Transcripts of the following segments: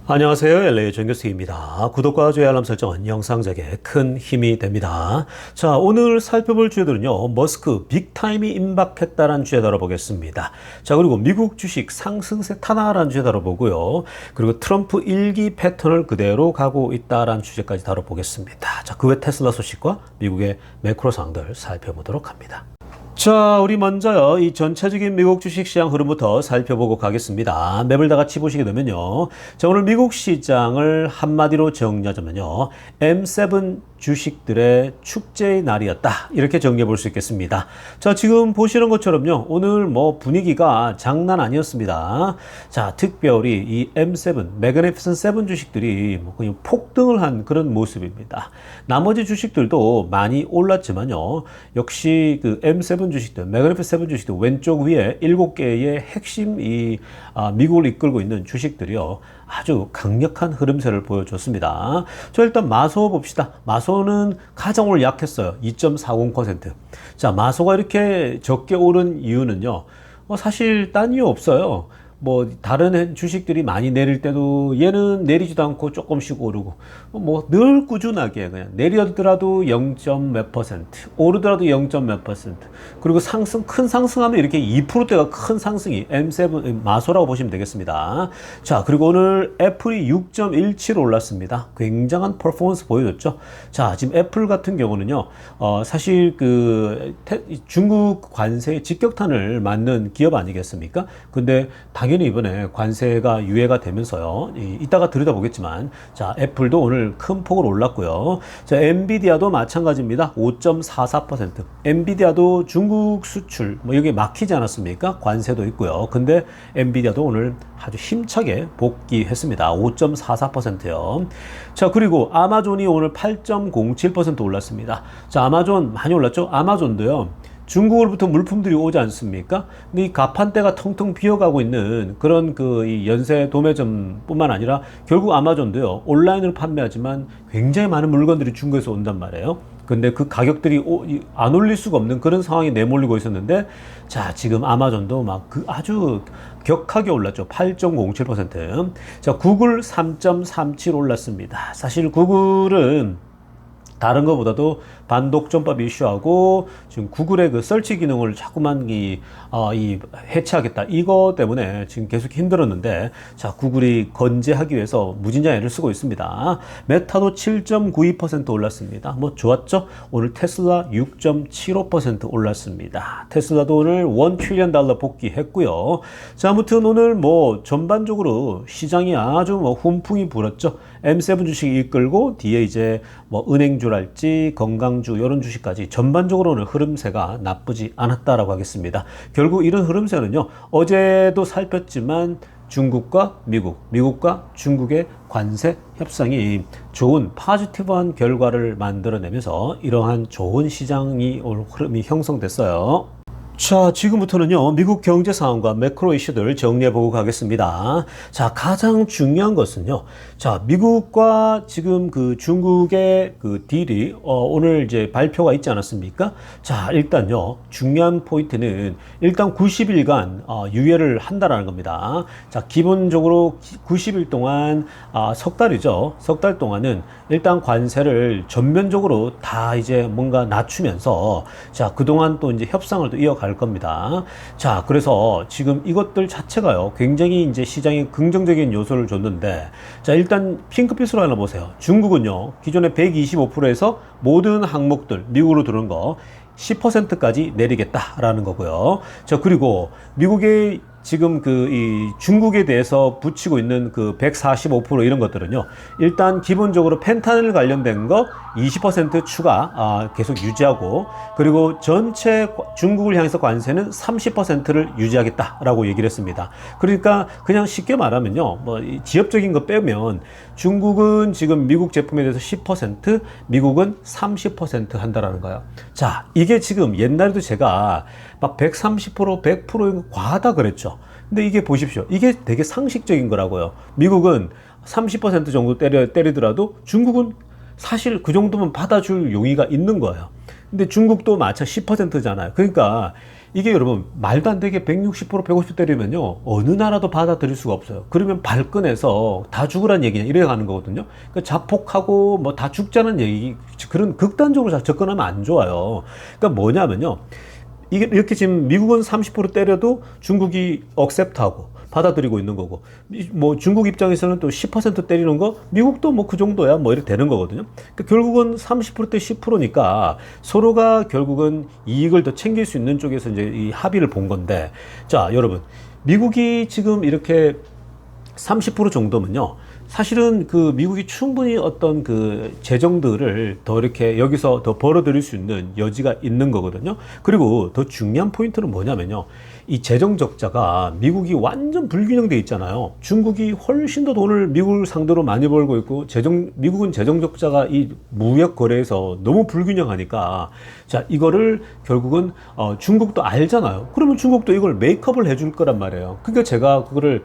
안녕하세요. LA 정교수입니다. 구독과 좋아요 알람 설정은 영상 제작에 큰 힘이 됩니다. 자, 오늘 살펴볼 주제들은요. 머스크 빅타임이 임박했다라는 주제 다뤄보겠습니다. 자, 그리고 미국 주식 상승세 타나라는 주제 다뤄보고요. 그리고 트럼프 일기 패턴을 그대로 가고 있다라는 주제까지 다뤄보겠습니다. 자, 그 외 테슬라 소식과 미국의 매크로 상황들 살펴보도록 합니다. 자, 우리 먼저요, 이 전체적인 미국 주식시장 흐름부터 살펴보고 가겠습니다. 맵을 다 같이 보시게 되면요. 자, 오늘 미국 시장을 한마디로 정리하자면요. M7 주식들의 축제의 날이었다. 이렇게 정리해 볼 수 있겠습니다. 자, 지금 보시는 것처럼요. 오늘 분위기가 장난 아니었습니다. 자, 특별히 이 M7, 매그니피센트 7 주식들이 그냥 폭등을 한 그런 모습입니다. 나머지 주식들도 많이 올랐지만요. 역시 그 M7 주식들, 매그니피센트 7 주식들 왼쪽 위에 7개의 핵심 미국을 이끌고 있는 주식들이요. 아주 강력한 흐름세를 보여줬습니다. 자, 일단 마소 봅시다. 마소는 가장 오늘 약했어요. 2.40%. 자, 마소가 이렇게 적게 오른 이유는요. 사실 딴 이유 없어요. 다른 주식들이 많이 내릴 때도 얘는 내리지도 않고 조금씩 오르고, 늘 꾸준하게 그냥 내리더라도 0. 몇 퍼센트, 오르더라도 0. 몇 퍼센트, 그리고 큰 상승하면 이렇게 2%대가 큰 상승이 M7 마소라고 보시면 되겠습니다. 자, 그리고 오늘 애플이 6.17 올랐습니다. 굉장한 퍼포먼스 보여줬죠. 자, 지금 애플 같은 경우는요, 사실 중국 관세에 직격탄을 맞는 기업 아니겠습니까? 근데 당연히 이번에 관세가 유예가 되면서요. 이따가 들여다보겠지만, 자, 애플도 오늘 큰 폭으로 올랐고요. 자, 엔비디아도 마찬가지입니다. 5.44%. 엔비디아도 중국 수출, 여기 막히지 않았습니까? 관세도 있고요. 근데 엔비디아도 오늘 아주 힘차게 복귀했습니다. 5.44%요. 자, 그리고 아마존이 오늘 8.07% 올랐습니다. 자, 아마존 많이 올랐죠? 아마존도요. 중국으로부터 물품들이 오지 않습니까? 근데 이 가판대가 텅텅 비어가고 있는 그런 이 연쇄 도매점뿐만 아니라 결국 아마존도요, 온라인으로 판매하지만 굉장히 많은 물건들이 중국에서 온단 말이에요. 근데 그 가격들이 안 올릴 수가 없는 그런 상황이 내몰리고 있었는데, 자, 지금 아마존도 아주 격하게 올랐죠. 8.07%. 자, 구글 3.37 올랐습니다. 사실 구글은 다른 것보다도 반독점법 이슈하고 지금 구글의 그 설치 기능을 자꾸만 해체하겠다. 이거 때문에 지금 계속 힘들었는데, 자, 구글이 건재하기 위해서 무진장 애를 쓰고 있습니다. 메타도 7.92% 올랐습니다. 좋았죠? 오늘 테슬라 6.75% 올랐습니다. 테슬라도 오늘 $1 트릴리언 복귀했고요. 자, 아무튼 오늘 전반적으로 시장이 아주 훈풍이 불었죠. M7 주식이 이끌고 뒤에 이제 은행주랄지 건강주 이런 주식까지 전반적으로 오늘 흐름세가 나쁘지 않았다라고 하겠습니다. 결국 이런 흐름세는요, 어제도 살폈지만 중국과 미국과 중국의 관세 협상이 좋은 파지티브한 결과를 만들어내면서 이러한 좋은 시장이 오늘 흐름이 형성됐어요. 자, 지금부터는요, 미국 경제 상황과 매크로 이슈들 정리해보고 가겠습니다. 자, 가장 중요한 것은요, 자, 미국과 지금 중국의 딜이, 오늘 이제 발표가 있지 않았습니까? 자, 일단요, 중요한 포인트는 일단 90일간, 유예를 한다라는 겁니다. 자, 기본적으로 90일 동안, 석 달이죠. 석 달 동안은 일단 관세를 전면적으로 다 이제 뭔가 낮추면서, 자, 그동안 또 이제 협상을 또 이어갈 겁니다. 자, 그래서 지금 이것들 자체가요, 굉장히 이제 시장에 긍정적인 요소를 줬는데, 자, 일단 핑크빛으로 하나 보세요. 중국은요, 기존에 125%에서 모든 항목들, 미국으로 들어온 거 10%까지 내리겠다라는 거고요. 자, 그리고 미국의 지금 이 중국에 대해서 붙이고 있는 145% 이런 것들은요, 일단 기본적으로 펜타닐 관련된 거 20% 추가 계속 유지하고, 그리고 전체 중국을 향해서 관세는 30%를 유지하겠다라고 얘기를 했습니다. 그러니까 그냥 쉽게 말하면요, 지역적인 거 빼면 중국은 지금 미국 제품에 대해서 10%, 미국은 30% 한다라는 거예요. 자, 이게 지금 옛날에도 제가 130%, 100% 과하다 그랬죠. 근데 이게 보십시오. 이게 되게 상식적인 거라고요. 미국은 30% 정도 때리더라도 중국은 사실 그 정도면 받아줄 용의가 있는 거예요. 근데 중국도 마찬가지 10%잖아요. 그러니까 이게 여러분 말도 안 되게 160% 150% 때리면요 어느 나라도 받아들일 수가 없어요. 그러면 발끈해서 다 죽으란 얘기냐 이래 가는 거거든요. 그러니까 자폭하고 뭐 다 죽자는 얘기, 그런 극단적으로 접근하면 안 좋아요. 그러니까 뭐냐면요, 이게 이렇게 지금 미국은 30% 때려도 중국이 억셉트하고 받아들이고 있는 거고, 뭐 중국 입장에서는 또 10% 때리는 거 미국도 뭐 그 정도야 뭐 이렇게 되는 거거든요. 그러니까 결국은 30%대 10%니까 서로가 결국은 이익을 더 챙길 수 있는 쪽에서 이제 이 합의를 본 건데, 자 여러분, 미국이 지금 이렇게 30% 정도면요, 사실은 그 미국이 충분히 어떤 그 재정들을 더 이렇게 여기서 더 벌어들일 수 있는 여지가 있는 거거든요. 그리고 더 중요한 포인트는 뭐냐면요, 이 재정 적자가 미국이 완전 불균형돼 있잖아요. 중국이 훨씬 더 돈을 미국을 상대로 많이 벌고 있고, 미국은 재정 적자가 이 무역 거래에서 너무 불균형하니까, 자 이거를 결국은 중국도 알잖아요. 그러면 중국도 이걸 메이크업을 해줄 거란 말이에요. 그러니까 제가 그거를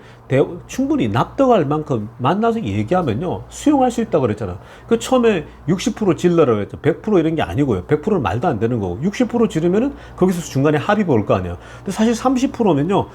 충분히 납득할 만큼 만나서 얘기하면요 수용할 수 있다고 그랬잖아요. 그 처음에 60% 질러라고 했죠. 100% 이런 게 아니고요. 100%는 말도 안 되는 거고, 60% 지르면은 거기서 중간에 합의 볼 거 아니에요. 근데 사실 30%면요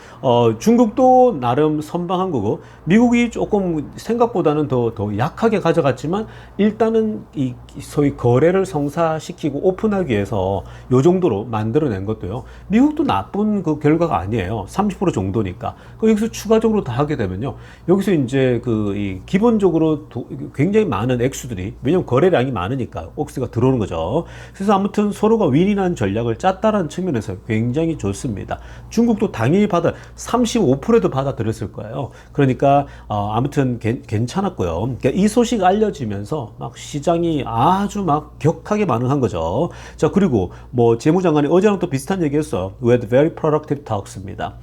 중국도 나름 선방한 거고, 미국이 조금 생각보다는 더 약하게 가져갔지만 일단은 이 소위 거래를 성사시키고 오픈하기 위해서 요 정도로 만들어낸 것도요, 미국도 나쁜 그 결과가 아니에요. 30% 정도니까. 여기서 추가적으로 다 하게 되면요, 여기서 이제 이 기본적으로 굉장히 많은 액수들이, 왜냐면 거래량이 많으니까 억스가 들어오는 거죠. 그래서 아무튼 서로가 윈윈한 전략을 짰다라는 측면에서 굉장히 좋습니다. 중국도 당연히 35%도 받아들였을 거예요. 그러니까 아무튼 괜찮았고요. 그러니까 이 소식 알려지면서 막 시장이 아주 막 격하게 반응한 거죠. 자, 그리고 뭐 재무장관이 어제랑 또 비슷한 얘기했어요. We had very productive talks입니다.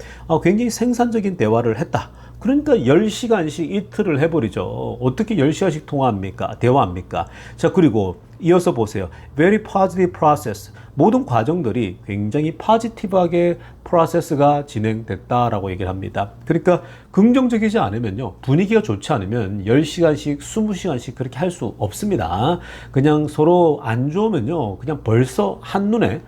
굉장히 생산적인 대화를 했다. 그러니까 10시간씩 이틀을 해버리죠. 어떻게 10시간씩 대화합니까? 자, 그리고 이어서 보세요. Very positive process. 모든 과정들이 굉장히 포지티브하게 프로세스가 진행됐다라고 얘기를 합니다. 그러니까 긍정적이지 않으면요, 분위기가 좋지 않으면 10시간씩 20시간씩 그렇게 할 수 없습니다. 그냥 서로 안 좋으면요, 그냥 벌써 한눈에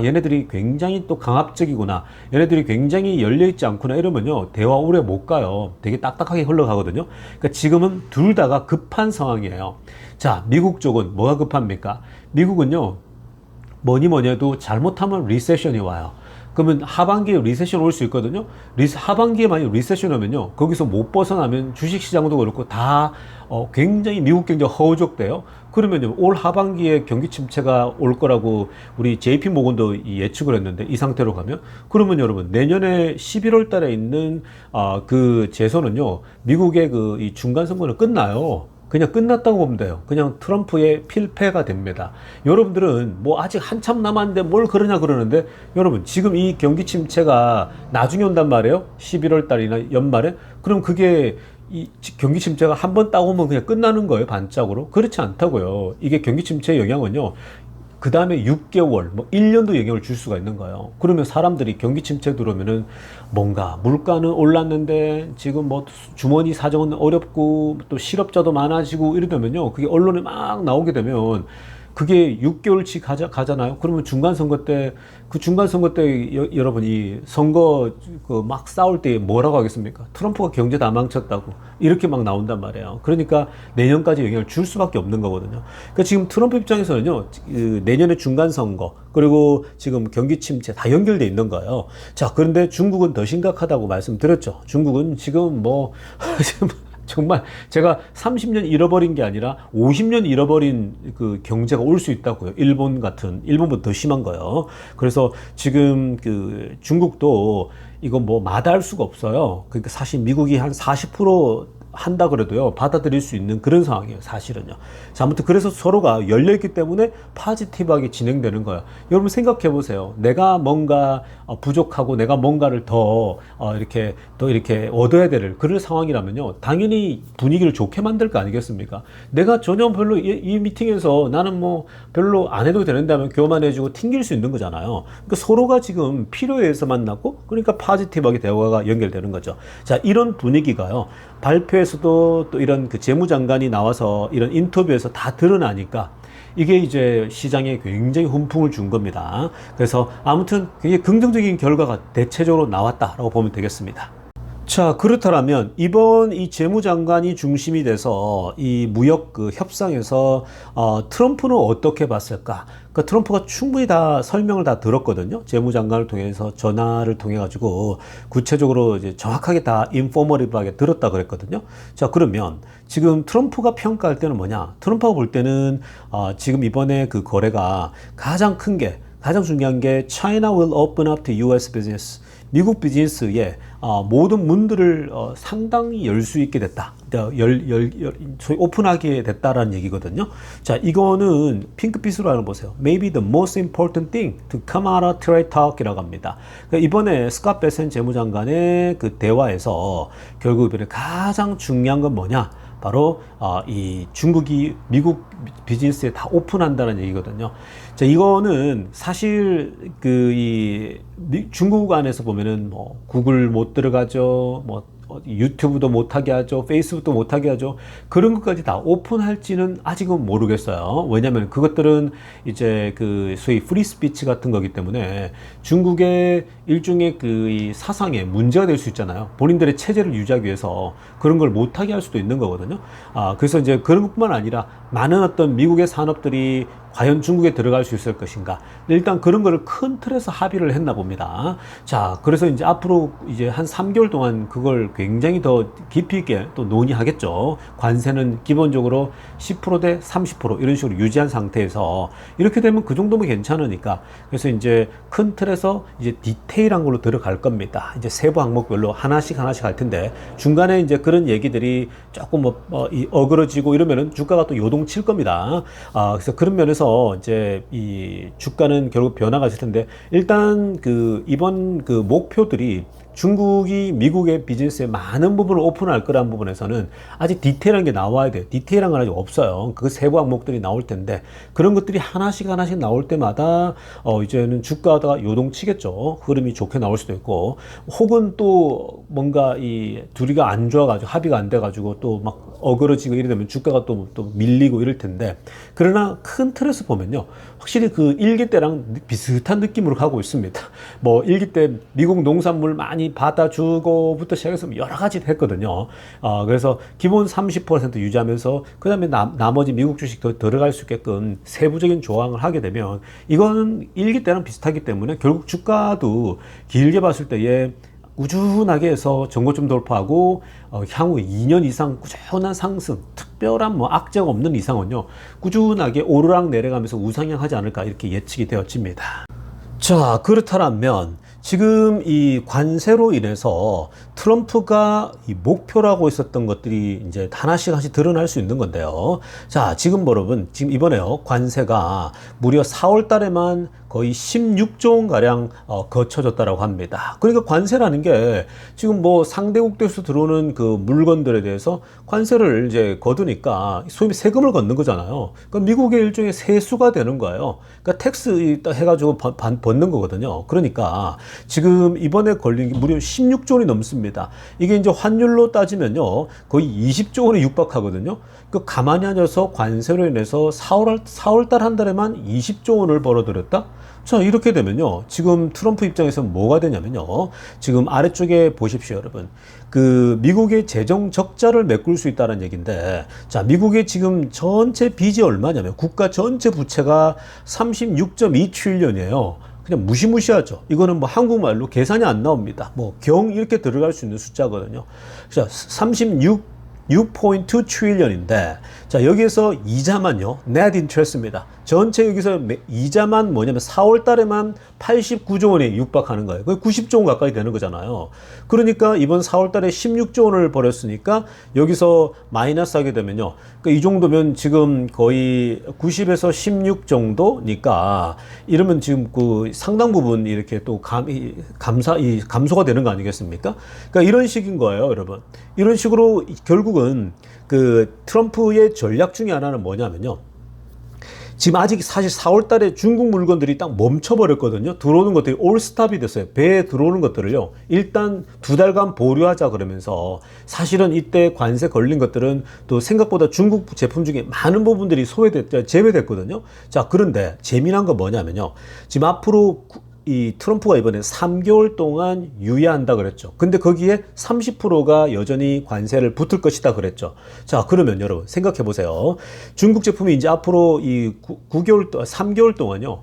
얘네들이 굉장히 또 강압적이구나, 얘네들이 굉장히 열려있지 않구나 이러면요 대화 오래 못 가요. 되게 딱딱하게 흘러가거든요. 그러니까 지금은 둘 다가 급한 상황이에요. 자, 미국 쪽은 뭐가 급합니까? 미국은요 뭐니 해도 잘못하면 리세션이 와요. 그러면 하반기에 리세션 올 수 있거든요. 하반기에 만약 리세션 오면요, 거기서 못 벗어나면 주식시장도 그렇고 다 굉장히 미국 경제가 허우적대요. 그러면요, 올 하반기에 경기 침체가 올 거라고 우리 JP 모건도 예측을 했는데, 이 상태로 가면, 그러면 여러분 내년에 11월 달에 있는 그 재선은요, 미국의 이 중간 선거는 끝나요. 그냥 끝났다고 보면 돼요. 그냥 트럼프의 필패가 됩니다. 여러분들은 뭐 아직 한참 남았는데 뭘 그러는데, 여러분 지금 이 경기 침체가 나중에 온단 말이에요. 11월 달이나 연말에. 그럼 그게 이 경기 침체가 한 번 딱 오면 그냥 끝나는 거예요, 반짝으로? 그렇지 않다고요. 이게 경기 침체의 영향은요, 그 다음에 6개월, 뭐 1년도 영향을 줄 수가 있는 거예요. 그러면 사람들이 경기 침체 들어오면은 뭔가 물가는 올랐는데 지금 뭐 주머니 사정은 어렵고 또 실업자도 많아지고 이러면요, 그게 언론에 막 나오게 되면 그게 6개월치 가잖아요. 그러면 중간선거 때, 여러분 이 선거 막 싸울 때 뭐라고 하겠습니까? 트럼프가 경제 다 망쳤다고 이렇게 막 나온단 말이에요. 그러니까 내년까지 영향을 줄 수밖에 없는 거거든요. 그러니까 지금 트럼프 입장에서는요, 내년에 중간선거 그리고 지금 경기 침체 다 연결돼 있는 거예요. 자, 그런데 중국은 더 심각하다고 말씀드렸죠. 중국은 지금 뭐 정말 제가 30년 잃어버린 게 아니라 50년 잃어버린 그 경제가 올 수 있다고요. 일본보다 더 심한 거예요. 그래서 지금 그 중국도 이거 뭐 마다할 수가 없어요. 그러니까 사실 미국이 한 40% 한다 그래도요 받아들일 수 있는 그런 상황이에요, 사실은요. 자, 아무튼 그래서 서로가 열려있기 때문에 포지티브하게 진행되는 거예요. 여러분 생각해 보세요. 내가 뭔가 부족하고 내가 뭔가를 더 이렇게 얻어야 될 그런 상황이라면요, 당연히 분위기를 좋게 만들 거 아니겠습니까? 내가 전혀 별로 이 미팅에서 나는 뭐 별로 안 해도 되는데 하면 교만해지고 튕길 수 있는 거잖아요. 그러니까 서로가 지금 필요에 의해서 만났고, 그러니까 포지티브하게 대화가 연결되는 거죠. 자, 이런 분위기가요, 발표에서도 또 이런 그 재무장관이 나와서 이런 인터뷰에서 다 드러나니까 이게 이제 시장에 굉장히 훈풍을 준 겁니다. 그래서 아무튼 굉장히 긍정적인 결과가 대체적으로 나왔다라고 보면 되겠습니다. 자, 그렇다면 이번 이 재무장관이 중심이 돼서 이 무역 그 협상에서 트럼프는 어떻게 봤을까? 그 트럼프가 충분히 다 설명을 다 들었거든요. 재무장관을 통해서 전화를 통해 가지고 구체적으로 이제 정확하게 다 인포머티브하게 들었다 그랬거든요. 자, 그러면 지금 트럼프가 평가할 때는 뭐냐? 트럼프가 볼 때는 지금 이번에 그 거래가 가장 중요한 게 China will open up to US business. 미국 비즈니스에 모든 문들을 상당히 열 수 있게 됐다. 소위 오픈하게 됐다라는 얘기거든요. 자, 이거는 핑크빛으로 하는 보세요. Maybe the most important thing to come out of trade talk이라고 합니다. 그러니까 이번에 스캇 베센 재무장관의 그 대화에서 결국 이번에 가장 중요한 건 뭐냐? 바로 이 중국이 미국 비즈니스에 다 오픈한다는 얘기거든요. 자, 이거는 사실 중국 안에서 보면은 뭐 구글 못 들어가죠, 뭐 유튜브도 못하게 하죠, 페이스북도 못하게 하죠. 그런 것까지 다 오픈할지는 아직은 모르겠어요. 왜냐하면 그것들은 이제 그 소위 프리 스피치 같은 거기 때문에 중국의 일종의 이 사상에 문제가 될 수 있잖아요. 본인들의 체제를 유지하기 위해서 그런 걸 못하게 할 수도 있는 거거든요. 그래서 이제 그런 것뿐만 아니라 많은 어떤 미국의 산업들이 과연 중국에 들어갈 수 있을 것인가. 일단 그런 거를 큰 틀에서 합의를 했나 봅니다. 자, 그래서 이제 앞으로 이제 한 3개월 동안 그걸 굉장히 더 깊이 있게 또 논의하겠죠. 관세는 기본적으로 10%대 30% 이런 식으로 유지한 상태에서 이렇게 되면 그 정도면 괜찮으니까. 그래서 이제 큰 틀에서 이제 디테일한 걸로 들어갈 겁니다. 이제 세부 항목별로 하나씩 할 텐데 중간에 이제 그런 얘기들이 조금 어그러지고 이러면은 주가가 또 요동칠 겁니다. 그래서 그런 면에서 이제 이 주가는 결국 변화가 있을 텐데 일단 이번 목표들이 중국이 미국의 비즈니스에 많은 부분을 오픈할 거라는 부분에서는 아직 디테일한 게 나와야 돼요. 디테일한 건 아직 없어요. 그 세부 항목들이 나올 텐데 그런 것들이 하나씩 나올 때마다 이제는 주가가 요동치겠죠. 흐름이 좋게 나올 수도 있고 혹은 또 뭔가 이 둘이가 안 좋아가지고 합의가 안 돼가지고 또 막 어그러지고 이래 되면 주가가 또 밀리고 이럴 텐데 그러나 큰 틀에서 보면요. 확실히 그 일기 때랑 비슷한 느낌으로 가고 있습니다. 뭐 일기 때 미국 농산물 많이 받아주고부터 시작해서 여러 가지 했거든요. 그래서 기본 30% 유지하면서 그 다음에 나머지 미국 주식 더 들어갈 수 있게끔 세부적인 조항을 하게 되면 이거는 일기 때랑 비슷하기 때문에 결국 주가도 길게 봤을 때에 꾸준하게 해서 전고점 돌파하고 향후 2년 이상 꾸준한 상승, 특별한 악재가 없는 이상은요 꾸준하게 오르락 내려가면서 우상향하지 않을까 이렇게 예측이 되어집니다. 자, 그렇다면 지금 이 관세로 인해서 트럼프가 이 목표라고 있었던 것들이 이제 하나씩 드러날 수 있는 건데요. 자, 지금 여러분, 지금 이번에요, 관세가 무려 4월 달에만 거의 16조 원 가량 거쳐졌다라고 합니다. 그러니까 관세라는 게 지금 상대국에서 들어오는 그 물건들에 대해서 관세를 이제 거두니까 소위 세금을 걷는 거잖아요. 그러니까 미국의 일종의 세수가 되는 거예요. 그러니까 텍스 해가지고 벗는 거거든요. 그러니까 지금 이번에 걸린 게 무려 16조 원이 넘습니다. 이게 이제 환율로 따지면요 거의 20조 원에 육박하거든요. 그 가만히 앉아서 관세로 인해서 4월 달 한 달에만 20조 원을 벌어들였다? 자, 이렇게 되면요 지금 트럼프 입장에서 뭐가 되냐면요 지금 아래쪽에 보십시오 여러분. 그 미국의 재정 적자를 메꿀 수 있다는 얘기인데, 자, 미국의 지금 전체 빚이 얼마냐면 국가 전체 부채가 36.2 트릴리언이에요. 그냥 무시무시하죠. 이거는 한국말로 계산이 안 나옵니다. 경 이렇게 들어갈 수 있는 숫자거든요. 자, 6.2 트릴리언인데, 자, 여기에서 이자만요, net interest입니다. 전체 여기서 이자만 뭐냐면 4월 달에만 89조 원에 육박하는 거예요. 거의 90조 원 가까이 되는 거잖아요. 그러니까 이번 4월 달에 16조 원을 벌였으니까 여기서 마이너스 하게 되면요. 그러니까 이 정도면 지금 거의 90에서 16 정도니까 이러면 지금 그 상당 부분 이렇게 또 감소가 되는 거 아니겠습니까? 그러니까 이런 식인 거예요, 여러분. 이런 식으로 결국은 그 트럼프의 전략 중에 하나는 뭐냐면요. 지금 아직 사실 4월 달에 중국 물건들이 딱 멈춰버렸거든요. 들어오는 것들이 올스탑이 됐어요. 배에 들어오는 것들을요. 일단 2달간 보류하자 그러면서 사실은 이때 관세 걸린 것들은 또 생각보다 중국 제품 중에 많은 부분들이 제외됐거든요. 자, 그런데 재미난 건 뭐냐면요. 지금 앞으로 이 트럼프가 이번에 3개월 동안 유예한다 그랬죠. 근데 거기에 30%가 여전히 관세를 붙을 것이다 그랬죠. 자, 그러면 여러분 생각해 보세요. 중국 제품이 이제 앞으로 이 3개월 동안요.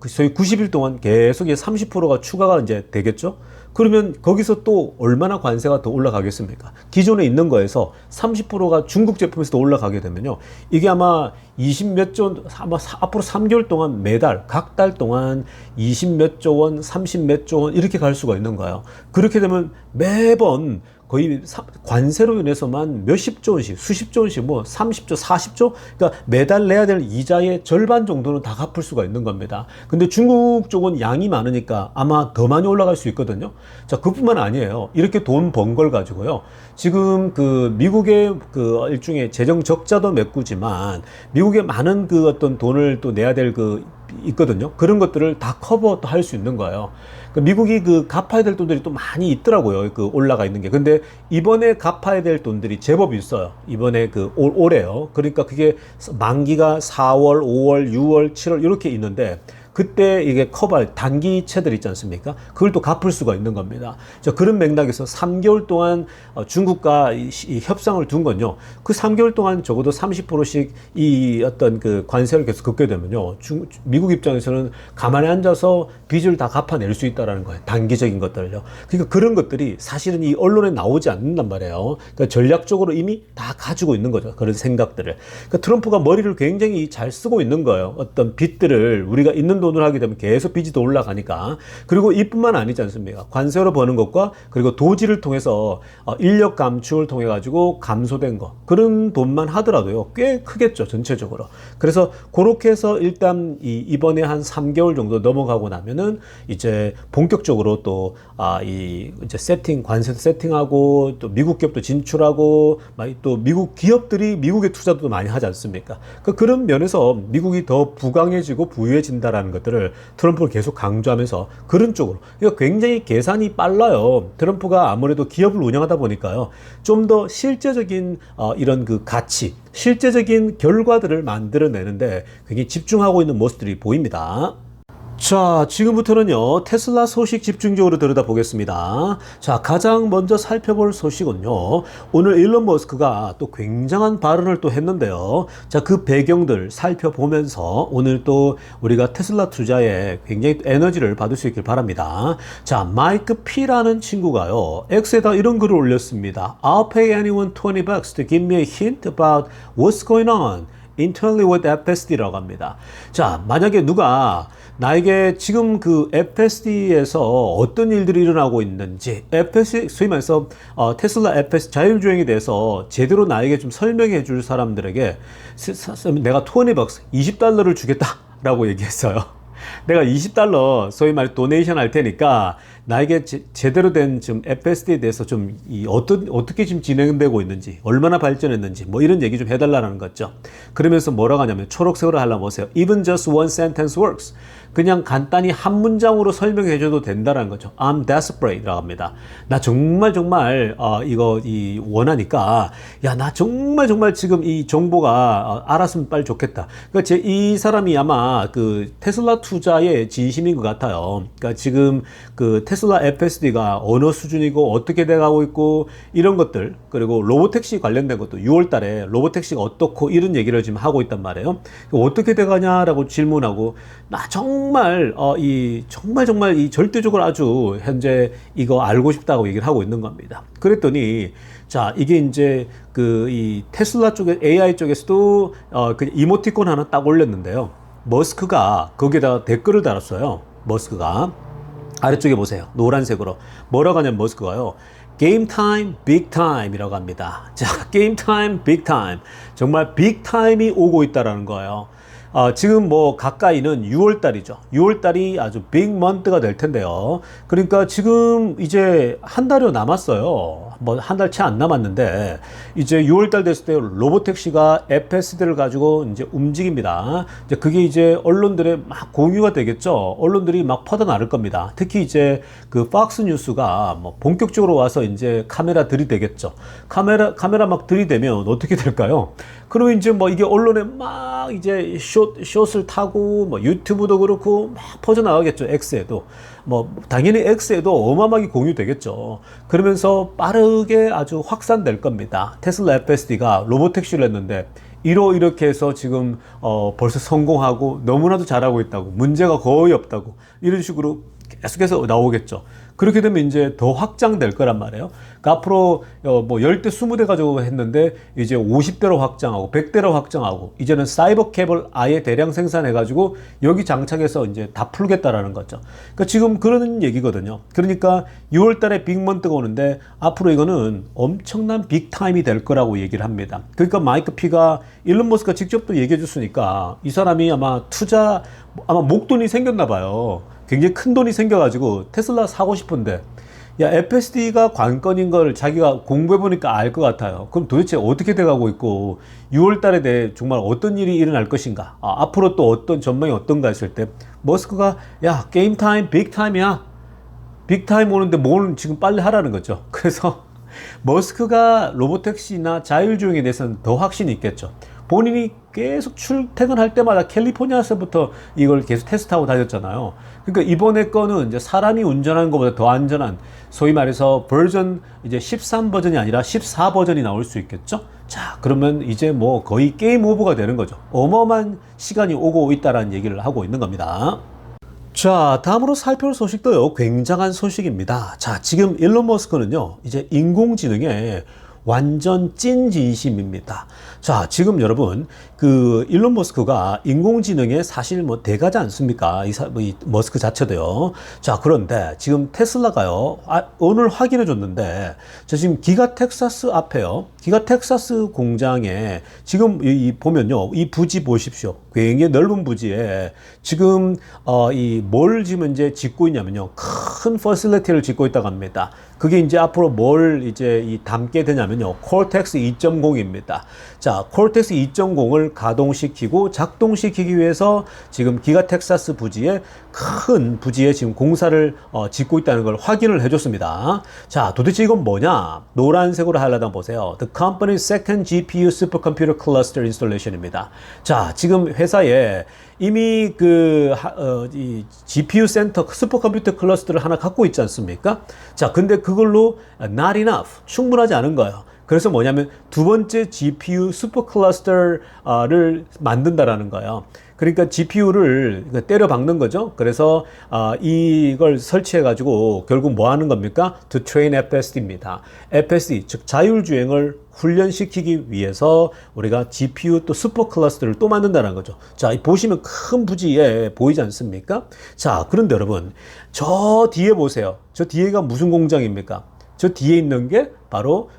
소위 90일 동안 계속 30%가 추가가 이제 되겠죠. 그러면 거기서 또 얼마나 관세가 더 올라가겠습니까? 기존에 있는 거에서 30%가 중국 제품에서 더 올라가게 되면요. 이게 아마 20몇 조 원, 아마 앞으로 3개월 동안 매달, 각 달 동안 20몇 조 원, 30몇 조 원 이렇게 갈 수가 있는 거예요. 그렇게 되면 매번 거의 관세로 인해서만 몇십조 원씩, 수십조 원씩, 뭐 30조, 40조? 그러니까 매달 내야 될 이자의 절반 정도는 다 갚을 수가 있는 겁니다. 근데 중국 쪽은 양이 많으니까 아마 더 많이 올라갈 수 있거든요. 자, 그뿐만 아니에요. 이렇게 돈 번 걸 가지고요. 지금 그 미국의 그 일종의 재정 적자도 메꾸지만 미국의 많은 그 어떤 돈을 또 내야 될 그 있거든요. 그런 것들을 다 커버 또 할 수 있는 거예요. 미국이 그 갚아야 될 돈들이 또 많이 있더라고요. 그 올라가 있는 게. 근데 이번에 갚아야 될 돈들이 제법 있어요. 이번에 그 올해요. 그러니까 그게 만기가 4월, 5월, 6월, 7월 이렇게 있는데 그때 이게 커버할 단기채들 있지 않습니까? 그걸 또 갚을 수가 있는 겁니다. 자, 그런 맥락에서 3개월 동안 중국과 이 협상을 둔 건요. 그 3개월 동안 적어도 30%씩 이 어떤 그 관세를 계속 걷게 되면요. 미국 입장에서는 가만히 앉아서 빚을 다 갚아낼 수 있다라는 거예요. 단기적인 것들을요. 그러니까 그런 것들이 사실은 이 언론에 나오지 않는단 말이에요. 그러니까 전략적으로 이미 다 가지고 있는 거죠. 그런 생각들을. 그러니까 트럼프가 머리를 굉장히 잘 쓰고 있는 거예요. 어떤 빚들을 우리가 있는 돈을 하게 되면 계속 빚이 더 올라가니까. 그리고 이뿐만 아니지 않습니까? 관세로 버는 것과 그리고 도지를 통해서 인력 감축을 통해 가지고 감소된 거 그런 돈만 하더라도요 꽤 크겠죠 전체적으로. 그래서 그렇게 해서 일단 이번에 한 3개월 정도 넘어가고 나면은 이제 본격적으로 또 이제 관세 세팅하고 또 미국 기업도 진출하고 또 미국 기업들이 미국에 투자도 많이 하지 않습니까? 그런 면에서 미국이 더 부강해지고 부유해진다라는 것들을 트럼프를 계속 강조하면서 그런 쪽으로. 그러니까 굉장히 계산이 빨라요. 트럼프가 아무래도 기업을 운영하다 보니까요. 좀 더 실제적인 이런 그 가치, 실제적인 결과들을 만들어내는데 굉장히 집중하고 있는 모습들이 보입니다. 자, 지금부터는요, 테슬라 소식 집중적으로 들여다보겠습니다. 자, 가장 먼저 살펴볼 소식은요, 오늘 일론 머스크가 또 굉장한 발언을 또 했는데요. 자, 그 배경들 살펴보면서 오늘 또 우리가 테슬라 투자에 굉장히 에너지를 받을 수 있길 바랍니다. 자, 마이크 P라는 친구가요, X에다 이런 글을 올렸습니다. I'll pay anyone $20 to give me a hint about what's going on internally with FSD라고 합니다. 자, 만약에 누가 나에게 지금 그 FSD에서 어떤 일들이 일어나고 있는지, FSD, 소위 말해서 테슬라 FSD 자율주행에 대해서 제대로 나에게 좀 설명해 줄 사람들에게 내가 $20, $20를 주겠다라고 얘기했어요. 내가 $20 소위 말 도네이션 할 테니까 나에게 제대로 된 좀 FSD에 대해서 좀 어떻게 지금 진행되고 있는지, 얼마나 발전했는지 뭐 이런 얘기 좀 해달라는 거죠. 그러면서 뭐라고 하냐면 초록색으로 하려면 보세요. Even just one sentence works. 그냥 간단히 한 문장으로 설명해 줘도 된다는 거죠. I'm desperate라고 합니다. 나 정말 이거 원하니까 야, 나 정말 지금 이 정보가 알았으면 빨리 좋겠다. 그러니까 이 사람이 아마 그 테슬라 투자의 진심인 것 같아요. 그러니까 지금 그 테슬라 FSD가 어느 수준이고 어떻게 돼가고 있고 이런 것들, 그리고 로보택시 관련된 것도 6월 달에 로보택시가 어떻고 이런 얘기를 지금 하고 있단 말이에요. 어떻게 돼가냐라고 질문하고 나 정말 이 절대적으로 아주 현재 이거 알고 싶다고 얘기를 하고 있는 겁니다. 그랬더니 자, 이게 이제 이 테슬라 쪽에 AI 쪽에서도 그냥 이모티콘 하나 딱 올렸는데요. 머스크가 거기에다가 댓글을 달았어요. 머스크가 아래쪽에 보세요. 노란색으로 뭐라고 하냐면 머스크가요. Game time, big time 이라고 합니다. 자, game time, big time. 정말 빅 타임이 오고 있다라는 거예요. 지금 뭐 가까이는 6월 달이죠. 6월 달이 아주 빅 먼트가 될 텐데요. 그러니까 지금 이제 한 달여 남았어요. 뭐 한 달 채 안 남았는데 이제 6월달 됐을 때 로보택시가 FSD를 가지고 이제 움직입니다. 이제 그게 이제 언론들에 막 공유가 되겠죠. 언론들이 막 퍼져 나를 겁니다. 특히 이제 그 팍스 뉴스가 뭐 본격적으로 와서 이제 카메라 들이대겠죠. 카메라 막 들이대면 어떻게 될까요? 그러면 이제 뭐 이게 언론에 막 이제 숏을 타고 뭐 유튜브도 그렇고 막 퍼져 나가겠죠. X에도. 뭐 당연히 X에도 어마어마하게 공유되겠죠. 그러면서 빠르게 아주 확산될 겁니다. 테슬라 FSD가 로보택시를 했는데 이렇게 해서 지금 벌써 성공하고 너무나도 잘하고 있다고, 문제가 거의 없다고, 이런 식으로 계속해서 나오겠죠. 그렇게 되면 이제 더 확장될 거란 말이에요. 그러니까 앞으로 뭐 10대, 20대 가지고 했는데 이제 50대로 확장하고 100대로 확장하고 이제는 사이버캡을 아예 대량 생산해가지고 여기 장착해서 이제 다 풀겠다라는 거죠. 그러니까 지금 그런 얘기거든요. 그러니까 6월 달에 빅먼트가 오는데 앞으로 이거는 엄청난 빅타임이 될 거라고 얘기를 합니다. 그러니까 마이크 피가 일론 머스크가 직접 또 얘기해 줬으니까 이 사람이 아마 목돈이 생겼나 봐요. 굉장히 큰 돈이 생겨가지고 테슬라 사고 싶은데 야 FSD가 관건인 걸 자기가 공부해보니까 알 것 같아요. 그럼 도대체 어떻게 돼가고 있고 6월 달에 대해 정말 어떤 일이 일어날 것인가, 앞으로 또 어떤 전망이 어떤가 했을 때 머스크가 야 게임 타임 빅타임이야, 빅타임 오는데 뭘 지금 빨리 하라는 거죠. 그래서 머스크가 로보택시나 자율주행에 대해서는 더 확신이 있겠죠. 본인이 계속 출퇴근할 때마다 캘리포니아에서부터 이걸 계속 테스트하고 다녔잖아요. 그러니까 이번에 거는 이제 사람이 운전하는 것보다 더 안전한, 소위 말해서 버전 이제 13 버전이 아니라 14 버전이 나올 수 있겠죠. 자, 그러면 이제 뭐 거의 게임 오버가 되는 거죠. 어마어마한 시간이 오고 있다라는 얘기를 하고 있는 겁니다. 자, 다음으로 살펴볼 소식도요, 굉장한 소식입니다. 자, 지금 일론 머스크는요, 이제 인공지능에 완전 찐 진심입니다. 자, 지금 여러분, 그 일론 머스크가 인공지능에 사실 뭐 대가지 않습니까? 이 머스크 자체도요. 자, 그런데 지금 테슬라가요, 오늘 확인해 줬는데, 저 지금 기가 텍사스 앞에요. 기가 텍사스 공장에 지금 보면요, 이 부지 보십시오. 굉장히 넓은 부지에 지금 뭘 지금 이제 짓고 있냐면요, 큰 퍼실리티를 짓고 있다고 합니다. 그게 이제 앞으로 뭘 이제 담게 되냐면요, 콜텍스 2.0입니다. 자, 콜텍스 2.0을 가동시키고 작동시키기 위해서 지금 기가 텍사스 부지에, 큰 부지에 지금 공사를 짓고 있다는 걸 확인을 해줬습니다. 자, 도대체 이건 뭐냐? 노란색으로 하려다 보세요. The company's second GPU supercomputer cluster installation입니다. 자, 지금 회사에 이미 이 GPU 센터 슈퍼컴퓨터 클러스터를 하나 갖고 있지 않습니까? 자, 근데 그걸로 not enough, 충분하지 않은 거예요. 그래서 뭐냐면 두 번째 GPU 슈퍼 클러스터를 만든다라는 거예요. 그러니까 GPU를 때려 박는 거죠. 그래서 이걸 설치해 가지고 결국 뭐 하는 겁니까? To train FSD입니다. FSD, 즉 자율주행을 훈련시키기 위해서 우리가 GPU 또 슈퍼 클러스터를 또 만든다는 거죠. 자, 보시면 큰 부지에 보이지 않습니까? 자, 그런데 여러분, 저 뒤에 보세요. 저 뒤에가 무슨 공장입니까? 저 뒤에 있는 게 바로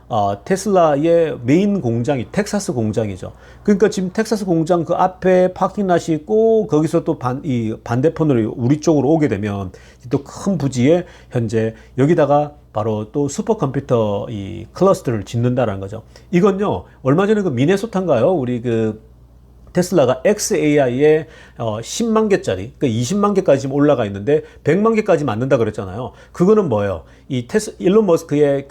테슬라의 메인 공장이 텍사스 공장이죠. 그러니까 지금 텍사스 공장 그 앞에 파킹랏이 있고 거기서 또 반대편으로 우리 쪽으로 오게 되면 또 큰 부지에 현재 여기다가 바로 또 슈퍼컴퓨터 이 클러스터를 짓는다라는 거죠. 이건요, 얼마 전에 그 미네소타인가요? 우리 테슬라가 XAI에 10만 개짜리, 그러니까 20만 개까지 지금 올라가 있는데 100만 개까지 만든다 그랬잖아요. 그거는 뭐예요? 일론 머스크의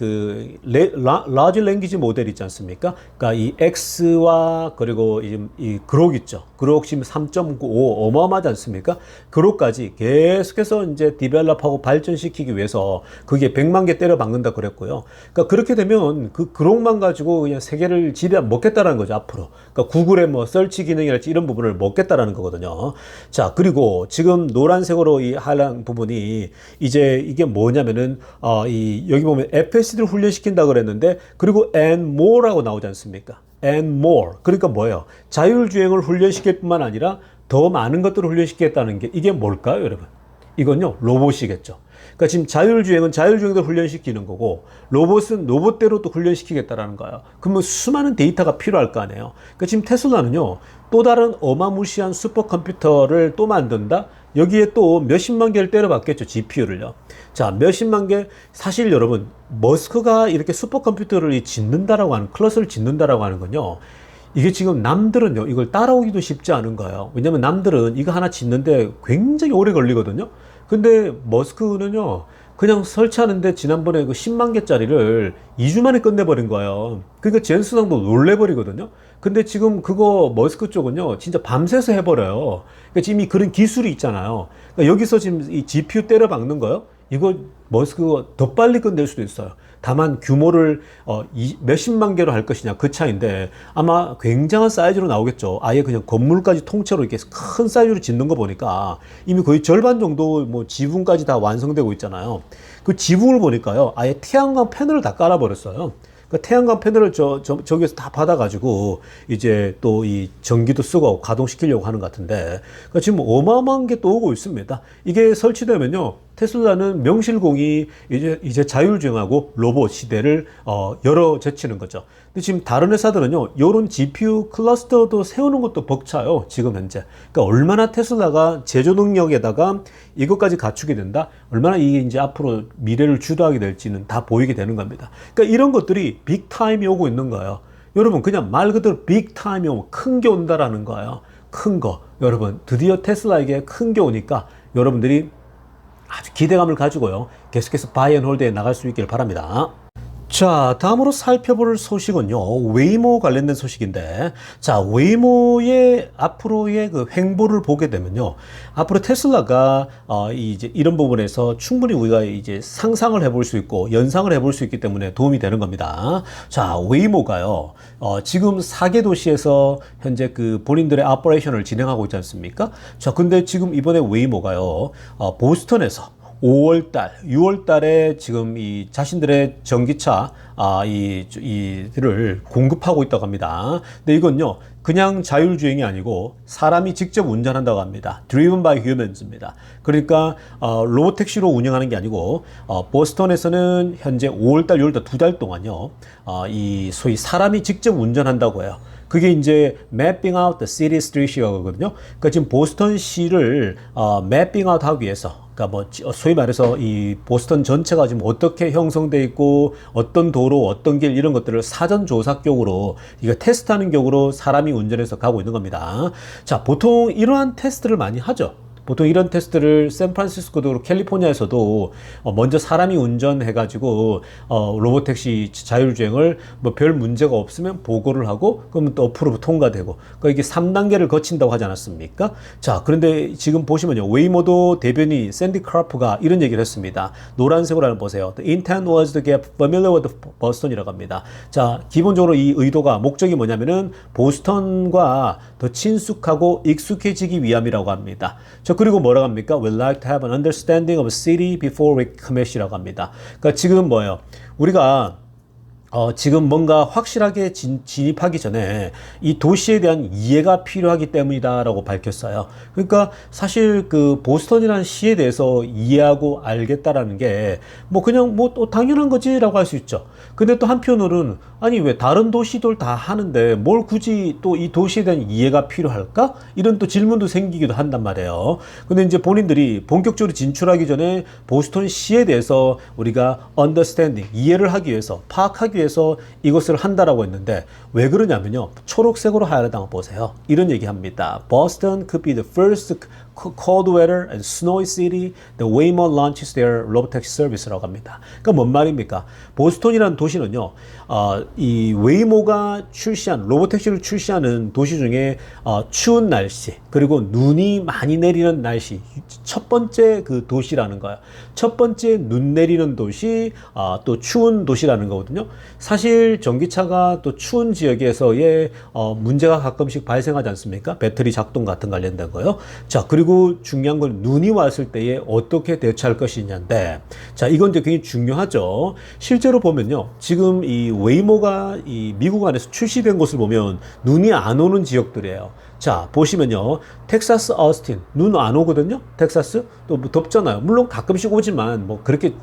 라지 랭귀지 모델 있지 않습니까? 그러니까 이 X와 그리고 이 그록 있죠. 그록 지금 3.95 어마어마하지 않습니까? 그록까지 계속해서 이제 디벨롭하고 발전시키기 위해서 그게 100만 개 때려 박는다 그랬고요. 그러니까 그렇게 되면 그 그록만 가지고 그냥 세계를 먹겠다라는 거죠, 앞으로. 그러니까 구글의 뭐 설치 기능이랄지 이런 부분을 먹겠다라는 거거든요. 자, 그리고 지금 노란색으로 이 하얀 부분이 이제 이게 뭐냐면은 여기 보면 FSD를 훈련시킨다 그랬는데, 그리고 and more라고 나오지 않습니까? and more. 그러니까 뭐예요? 자율주행을 훈련시킬 뿐만 아니라 더 많은 것들을 훈련시키겠다는 게 이게 뭘까요, 여러분? 이건요, 로봇이겠죠. 그러니까 지금 자율주행은 자율주행대로 훈련시키는 거고, 로봇은 로봇대로 또 훈련시키겠다라는 거예요. 그러면 수많은 데이터가 필요할 거 아니에요. 그러니까 지금 테슬라는요, 또 다른 어마무시한 슈퍼컴퓨터를 또 만든다? 여기에 또 몇십만 개를 때려박겠죠, GPU를요. 자, 몇십만 개. 사실 여러분, 머스크가 이렇게 슈퍼컴퓨터를 짓는다라고 하는, 클러스를 짓는다라고 하는 건요, 이게 지금 남들은요, 이걸 따라오기도 쉽지 않은 거예요. 왜냐면 남들은 이거 하나 짓는데 굉장히 오래 걸리거든요. 근데 머스크는요, 그냥 설치하는데 지난번에 그 10만 개짜리를 2주 만에 끝내버린 거예요. 그러니까 젠슨왕도 놀래버리거든요. 근데 지금 그거 머스크 쪽은요, 진짜 밤새서 해버려요. 그러니까 지금 이 그런 기술이 있잖아요. 그러니까 여기서 지금 이 GPU 때려 박는 거요? 이거 머스크가 더 빨리 끝낼 수도 있어요. 다만 규모를 몇십만 개로 할 것이냐 그 차이인데 아마 굉장한 사이즈로 나오겠죠. 아예 그냥 건물까지 통째로 이렇게 큰 사이즈로 짓는 거 보니까 이미 거의 절반 정도 뭐 지붕까지 다 완성되고 있잖아요. 그 지붕을 보니까요, 아예 태양광 패널을 다 깔아버렸어요. 그 태양광 패널을 저기에서 다 받아가지고 이제 또 이 전기도 쓰고 가동시키려고 하는 것 같은데, 그러니까 지금 어마어마한 게 또 오고 있습니다. 이게 설치되면요, 테슬라는 명실공히 이제 자율주행하고 로봇 시대를 열어제치는 거죠. 근데 지금 다른 회사들은요, 요런 GPU 클러스터도 세우는 것도 벅차요, 지금 현재. 그러니까 얼마나 테슬라가 제조 능력에다가 이것까지 갖추게 된다, 얼마나 이게 이제 앞으로 미래를 주도하게 될지는 다 보이게 되는 겁니다. 그러니까 이런 것들이 빅타임이 오고 있는 거예요. 여러분, 그냥 말 그대로 빅타임이 오면 큰 게 온다라는 거예요. 큰 거. 여러분, 드디어 테슬라에게 큰 게 오니까 여러분들이 아주 기대감을 가지고요, 계속해서 바이 앤 홀드에 나갈 수 있기를 바랍니다. 자, 다음으로 살펴볼 소식은요, 웨이모 관련된 소식인데, 자, 웨이모의 앞으로의 그 행보를 보게 되면요, 앞으로 테슬라가 이제 이런 부분에서 충분히 우리가 이제 상상을 해볼 수 있고 연상을 해볼 수 있기 때문에 도움이 되는 겁니다. 자, 웨이모가요, 지금 4개 도시에서 현재 그 본인들의 오퍼레이션을 진행하고 있지 않습니까? 자, 근데 지금 이번에 웨이모가요, 보스턴에서 5월달, 6월달에 지금 이 자신들의 전기차 이들을 공급하고 있다고 합니다. 근데 이건요, 그냥 자율주행이 아니고 사람이 직접 운전한다고 합니다. Driven by humans입니다. 그러니까 로보택시로 운영하는 게 아니고 보스턴에서는 현재 5월달, 6월달 2달 동안요, 이 소위 사람이 직접 운전한다고 해요. 그게 이제 mapping out the city streets이라고 하거든요. 그러니까 지금 보스턴 시를 mapping out 하기 위해서, 그러니까 뭐 소위 말해서 이 보스턴 전체가 지금 어떻게 형성돼 있고 어떤 도로, 어떤 길 이런 것들을 사전 조사격으로 이거 테스트하는 격으로 사람이 운전해서 가고 있는 겁니다. 자, 보통 이러한 테스트를 많이 하죠. 보통 이런 테스트를 샌프란시스코도 그렇고 캘리포니아에서도 먼저 사람이 운전해가지고 로보택시 자율주행을 뭐 별 문제가 없으면 보고를 하고 그러면 또 어프로브 통과되고, 그러니까 이게 3단계를 거친다고 하지 않았습니까? 자, 그런데 지금 보시면요, 웨이모도 대변인 샌디 크라프가 이런 얘기를 했습니다. 노란색으로 하나 보세요. The intent was to get familiar with Boston이라고 합니다. 자, 기본적으로 이 의도가, 목적이 뭐냐면은 보스턴과 더 친숙하고 익숙해지기 위함이라고 합니다. 그리고 뭐라고 합니까? We'd like to have an understanding of a city before we commit이라고 합니다. 그러니까 지금 뭐예요? 우리가 지금 뭔가 확실하게 진입하기 전에 이 도시에 대한 이해가 필요하기 때문이다라고 밝혔어요. 그러니까 사실 그 보스턴이라는 시에 대해서 이해하고 알겠다라는 게 뭐 그냥 뭐 또 당연한 거지라고 할 수 있죠. 근데 또 한편으로는 아니 왜 다른 도시들 다 하는데 뭘 굳이 또 이 도시에 대한 이해가 필요할까? 이런 또 질문도 생기기도 한단 말이에요. 근데 이제 본인들이 본격적으로 진출하기 전에 보스턴 시에 대해서 우리가 understanding, 이해를 하기 위해서, 파악하기 위해서 이것을 한다라고 했는데, 왜 그러냐면요, 초록색으로 하얀 보세요. 이런 얘기 합니다. Boston could be the first cold weather and snowy city the Waymo launches their robotaxi service라고 합니다. 그러니까 뭔 말입니까? 보스턴이라는 도시는요, 이 웨이모가 출시한 로보택시를 출시하는 도시 중에 추운 날씨, 그리고 눈이 많이 내리는 날씨, 첫 번째 그 도시라는 거예요. 첫 번째 눈 내리는 도시, 또 추운 도시라는 거거든요. 사실 전기차가 또 추운 지역에서의 문제가 가끔씩 발생하지 않습니까? 배터리 작동 같은 관련된 거요. 자, 그리고 중요한 건 눈이 왔을 때에 어떻게 대처할 것이냐인데, 자, 이건 이제 굉장히 중요하죠. 실제로 보면요, 지금 이 웨이모가 이 미국 안에서 출시된 곳을 보면 눈이 안 오는 지역들이에요. 자, 보시면요. 텍사스 어스틴, 눈 안 오거든요? 텍사스? 또뭐 덥잖아요. 물론 가끔씩 오지만, 뭐, 그렇게,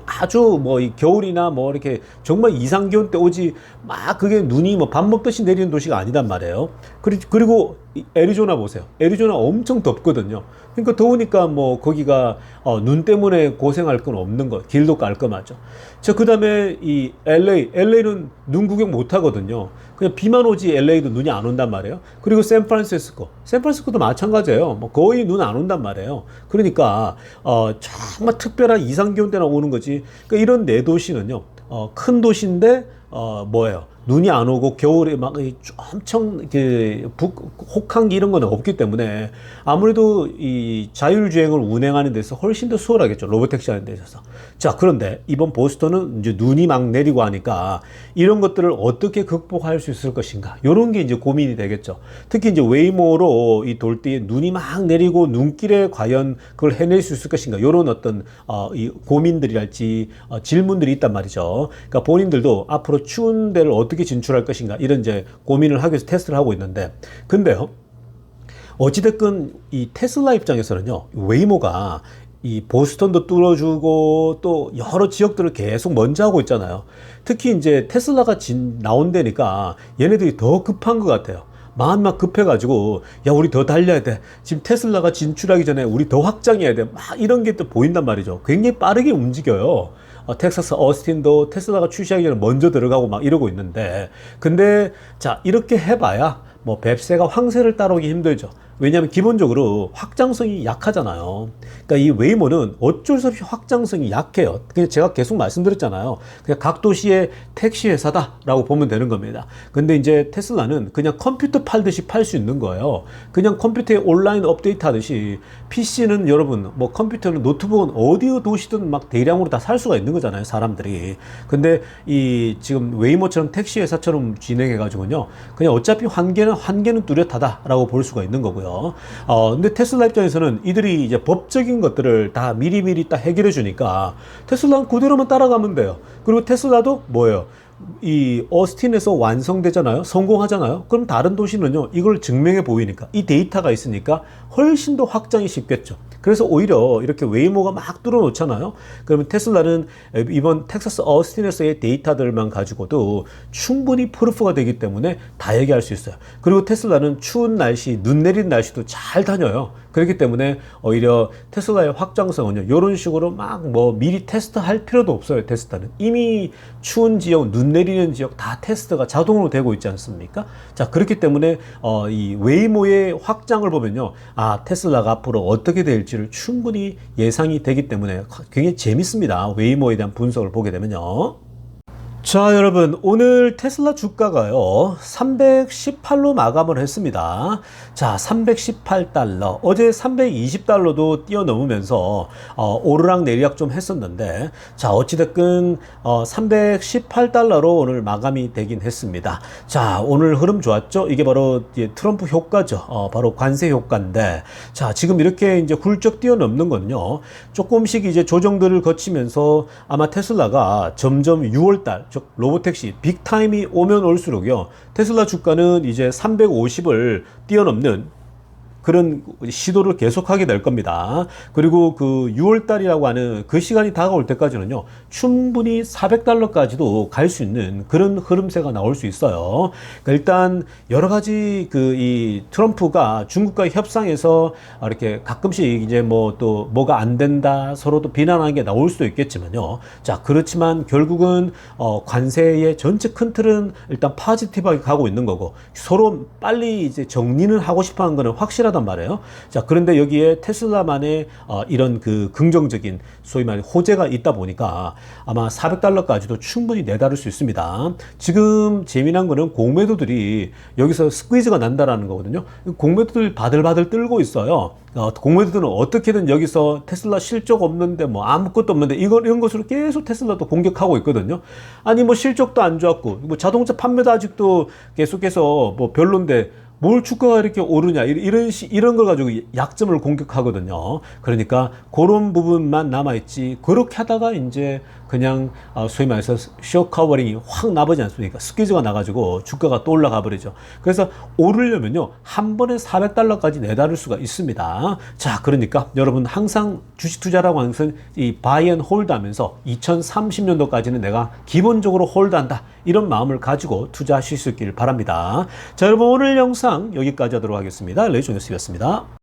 아주 뭐, 이 겨울이나 뭐, 이렇게 정말 이상기온 때 오지, 막 그게 눈이 뭐 밥 먹듯이 내리는 도시가 아니단 말이에요. 그리고 이 애리조나 보세요. 애리조나 엄청 덥거든요. 그러니까 더우니까 뭐, 거기가, 눈 때문에 고생할 건 없는 거. 길도 깔끔하죠. 자, 그 다음에 이 LA는 눈 구경 못 하거든요. 그냥 비만 오지 LA도 눈이 안 온단 말이에요. 그리고 샌프란시스코도 마찬가지예요. 뭐 거의 눈 안 온단 말이에요. 그러니까 정말 특별한 이상기온 때나 오는 거지. 그러니까 이런 네 도시는요. 큰 도시인데 뭐예요? 눈이 안 오고 겨울에 막 엄청 혹한기 이런 거는 없기 때문에 아무래도 이 자율주행을 운행하는 데서 훨씬 더 수월하겠죠. 로보택시 하는 데 있어서. 자, 그런데 이번 보스턴은 이제 눈이 막 내리고 하니까 이런 것들을 어떻게 극복할 수 있을 것인가. 이런 게 이제 고민이 되겠죠. 특히 이제 웨이모로 이 돌 때 눈이 막 내리고 눈길에 과연 그걸 해낼 수 있을 것인가. 이런 어떤 이 고민들이랄지 질문들이 있단 말이죠. 그러니까 본인들도 앞으로 추운 데를 어떻게 진출할 것인가 이런 이제 고민을 하기 위해서 테스트를 하고 있는데, 근데요, 어찌됐건 이 테슬라 입장에서는요, 웨이모가 이 보스턴도 뚫어주고 또 여러 지역들을 계속 먼저 하고 있잖아요. 특히 이제 테슬라가 나온 데니까 얘네들이 더 급한 것 같아요. 마음 막 급해가지고, 야, 우리 더 달려야 돼. 지금 테슬라가 진출하기 전에 우리 더 확장해야 돼. 막 이런 게 또 보인단 말이죠. 굉장히 빠르게 움직여요. 텍사스 어스틴도 테슬라가 출시하기 전에 먼저 들어가고 막 이러고 있는데, 근데 자, 이렇게 해봐야 뭐 뱁새가 황새를 따라오기 힘들죠. 왜냐하면 기본적으로 확장성이 약하잖아요. 그러니까 이 웨이모는 어쩔 수 없이 확장성이 약해요. 그냥 제가 계속 말씀드렸잖아요. 그냥 각 도시의 택시 회사다라고 보면 되는 겁니다. 근데 이제 테슬라는 그냥 컴퓨터 팔듯이 팔 수 있는 거예요. 그냥 컴퓨터에 온라인 업데이트 하듯이 PC는 여러분, 뭐 컴퓨터는 노트북은 어디 도시든 막 대량으로 다 살 수가 있는 거잖아요, 사람들이. 근데 이 지금 웨이모처럼 택시 회사처럼 진행해가지고요, 그냥 어차피 한계는 뚜렷하다라고 볼 수가 있는 거고요. 근데 테슬라 입장에서는 이들이 이제 법적인 것들을 다 미리미리 딱 해결해 주니까 테슬라는 그대로만 따라가면 돼요. 그리고 테슬라도 뭐예요? 이 어스틴에서 완성되잖아요. 성공하잖아요. 그럼 다른 도시는요, 이걸 증명해 보이니까, 이 데이터가 있으니까 훨씬 더 확장이 쉽겠죠. 그래서 오히려 이렇게 웨이모가 막 뚫어놓잖아요. 그러면 테슬라는 이번 텍사스 어스틴에서의 데이터들만 가지고도 충분히 프루프가 되기 때문에 다 얘기할 수 있어요. 그리고 테슬라는 추운 날씨, 눈 내리는 날씨도 잘 다녀요. 그렇기 때문에 오히려 테슬라의 확장성은요, 이런 식으로 막 뭐 미리 테스트할 필요도 없어요. 테스트는 이미 추운 지역, 눈 내리는 지역 다 테스트가 자동으로 되고 있지 않습니까? 자, 그렇기 때문에 이 웨이모의 확장을 보면요, 아, 테슬라가 앞으로 어떻게 될지를 충분히 예상이 되기 때문에 굉장히 재밌습니다. 웨이모에 대한 분석을 보게 되면요. 자, 여러분, 오늘 테슬라 주가가요 318로 마감을 했습니다. 자, 318달러, 어제 320달러도 뛰어넘으면서 오르락 내리락 좀 했었는데, 자, 어찌됐든 318달러로 오늘 마감이 되긴 했습니다. 자, 오늘 흐름 좋았죠? 이게 바로 트럼프 효과죠. 바로 관세 효과인데, 자, 지금 이렇게 이제 훌쩍 뛰어넘는 건요, 조금씩 이제 조정들을 거치면서 아마 테슬라가 점점 6월달, 즉 로보택시 빅타임이 오면 올수록요, 테슬라 주가는 이제 350을 뛰어넘는 그런 시도를 계속하게 될 겁니다. 그리고 그 6월달이라고 하는 그 시간이 다가올 때까지는요, 충분히 400달러까지도 갈 수 있는 그런 흐름세가 나올 수 있어요. 그러니까 일단 여러 가지 이 트럼프가 중국과의 협상에서 이렇게 가끔씩 이제 뭐 또 뭐가 안 된다, 서로 또 비난하는 게 나올 수도 있겠지만요. 자, 그렇지만 결국은 관세의 전체 큰 틀은 일단 파지티브하게 가고 있는 거고, 서로 빨리 이제 정리는 하고 싶어 하는 거는 확실하단 말이에요. 자, 그런데 여기에 테슬라만의 이런 그 긍정적인 소위 말해 호재가 있다 보니까 아마 400달러까지도 충분히 내다를 수 있습니다. 지금 재미난 거는 공매도들이 여기서 스퀴즈가 난다라는 거거든요. 공매도들이 바들바들 떨고 있어요. 공매도들은 어떻게든 여기서 테슬라 실적 없는데 뭐 아무것도 없는데 이런 것으로 계속 테슬라도 공격하고 있거든요. 아니 뭐 실적도 안 좋았고 뭐 자동차 판매도 아직도 계속해서 뭐 별론데 뭘 주가가 이렇게 오르냐, 이런 걸 가지고 약점을 공격하거든요. 그러니까 그런 부분만 남아있지, 그렇게 하다가 이제 그냥 소위 말해서 쇼 커버링이 확 나버지 않습니까? 스퀴즈가 나가지고 주가가 또 올라가 버리죠. 그래서 오르려면요, 한 번에 400달러까지 내다를 수가 있습니다. 자, 그러니까 여러분 항상 주식 투자라고 하는 것은 이 바이 앤 홀드 하면서 2030년도까지는 내가 기본적으로 홀드한다, 이런 마음을 가지고 투자하실 수 있기를 바랍니다. 자, 여러분 오늘 영상 여기까지 하도록 하겠습니다. 레이저 뉴스였습니다.